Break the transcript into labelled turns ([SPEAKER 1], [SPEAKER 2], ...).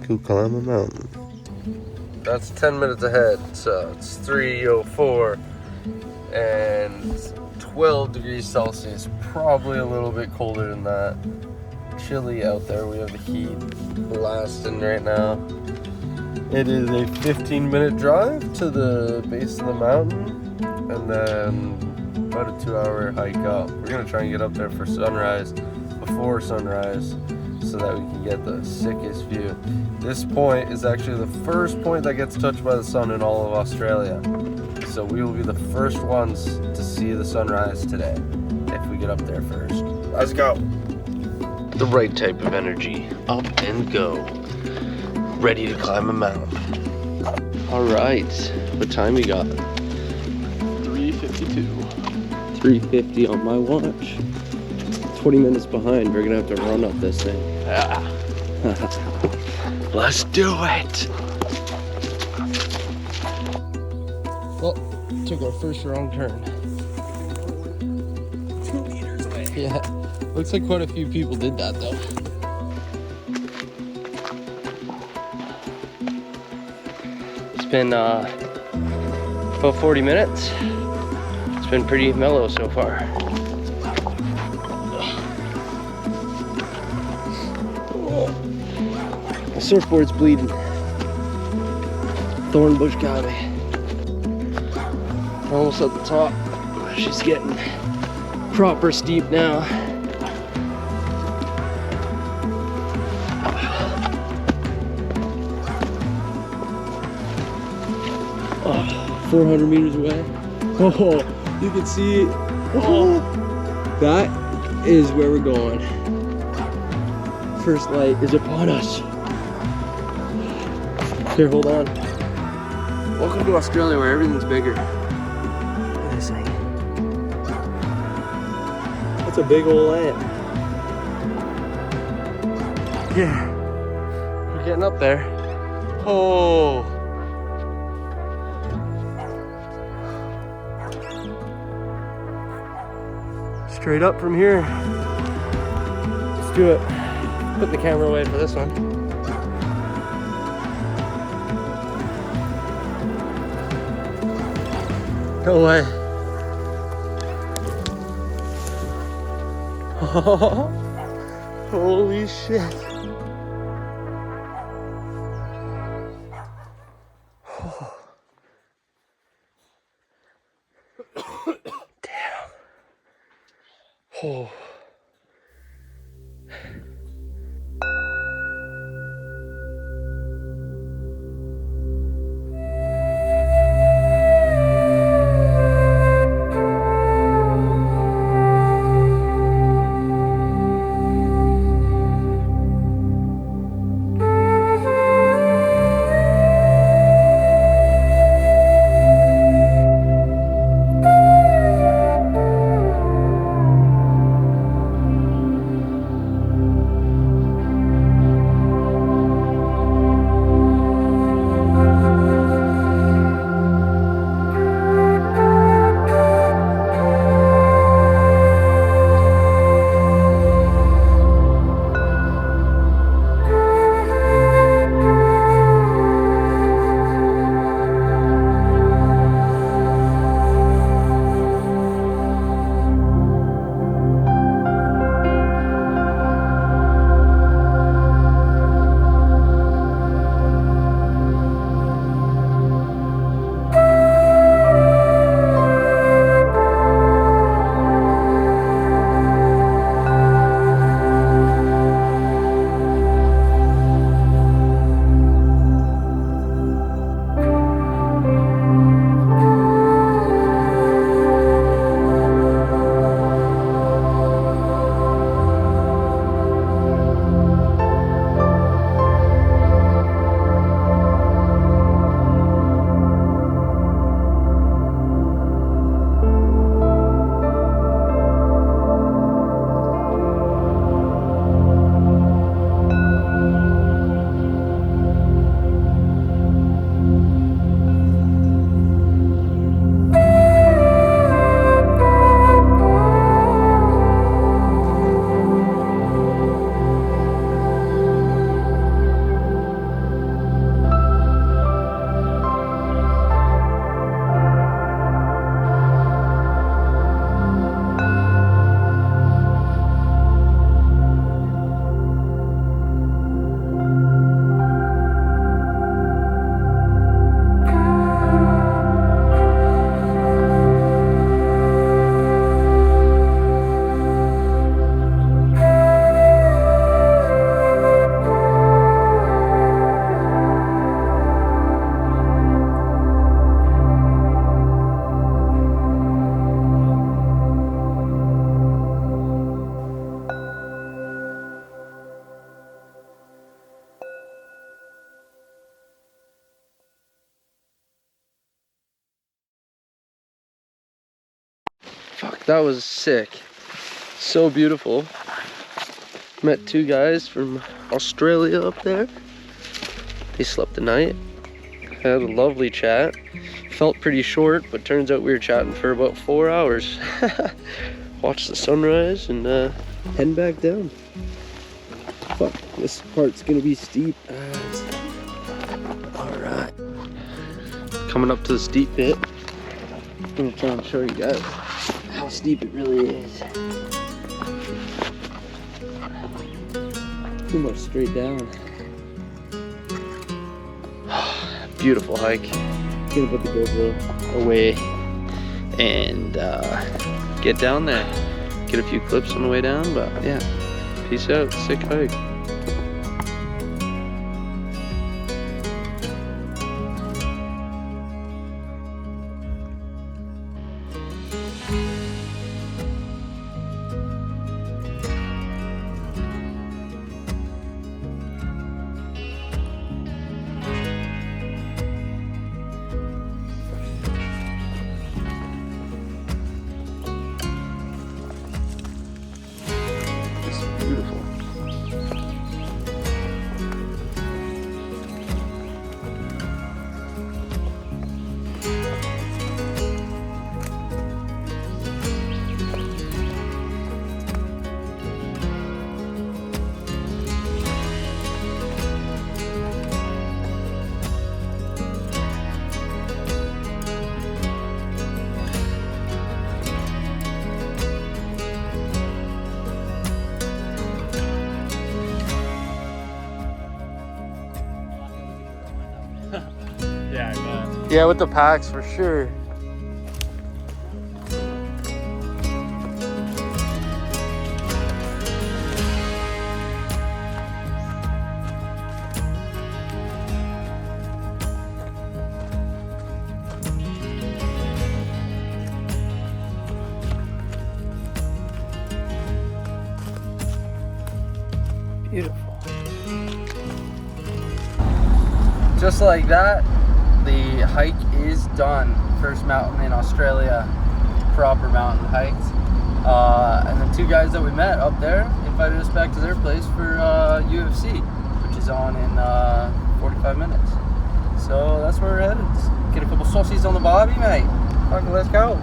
[SPEAKER 1] to climb a mountain.
[SPEAKER 2] That's 10 minutes ahead, so it's 3:04 and 12 degrees Celsius, probably a little bit colder than that. Chilly out there, we have the heat blasting right now. It is a 15-minute drive to the base of the mountain, and then about a 2-hour hike up. We're gonna try and get up there for sunrise, before sunrise, so that we can get the sickest view. This point is actually the first point that gets touched by the sun in all of Australia. So we will be the first ones to see the sunrise today, if we get up there first. Let's go. The right type of energy, up and go. Ready to climb a mountain. All right, what time we got?
[SPEAKER 3] 3:52.
[SPEAKER 2] 3:50 on my watch. 20 minutes behind, we're gonna have to run up this thing.
[SPEAKER 3] Yeah.
[SPEAKER 2] Let's do it. Well, took our first wrong turn.
[SPEAKER 3] 2 meters away.
[SPEAKER 2] Yeah, looks like quite a few people did that though. It's been about 40 minutes. It's been pretty mellow so far. The surfboard's bleeding. Thorn bush got me. Almost at the top. She's getting proper steep now. Oh, 400 meters away. Oh, you can see. Oh, that is where we're going. First light is upon us. Here, hold on. Welcome to Australia, where everything's bigger. Look at this thing. That's a big old land. Yeah. We're getting up there. Oh. Straight up from here. Let's do it. Put the camera away for this one. No way. Oh, holy shit. Oh. Damn. Oh. Fuck, that was sick. So beautiful. Met 2 guys from Australia up there. They slept the night. Had a lovely chat. Felt pretty short, but turns out we were chatting for about 4 hours. Watched the sunrise and heading back down. Fuck, this part's gonna be steep. Alright. Coming up to the steep bit. I'm gonna try and show you guys how steep it really is. Pretty much straight down. Beautiful hike. Gonna put the GoPro away and get down there. Get a few clips on the way down, but yeah. Peace out. Sick hike. Beautiful.
[SPEAKER 1] Yeah, I bet.
[SPEAKER 2] Yeah, with the packs for sure. Beautiful. Just like that, the hike is done. First mountain in Australia, proper mountain hiked. And the 2 guys that we met up there invited us back to their place for UFC, which is on in 45 minutes. So that's where we're headed. Just get a couple saucies on the bobby, mate. Fucking let's go.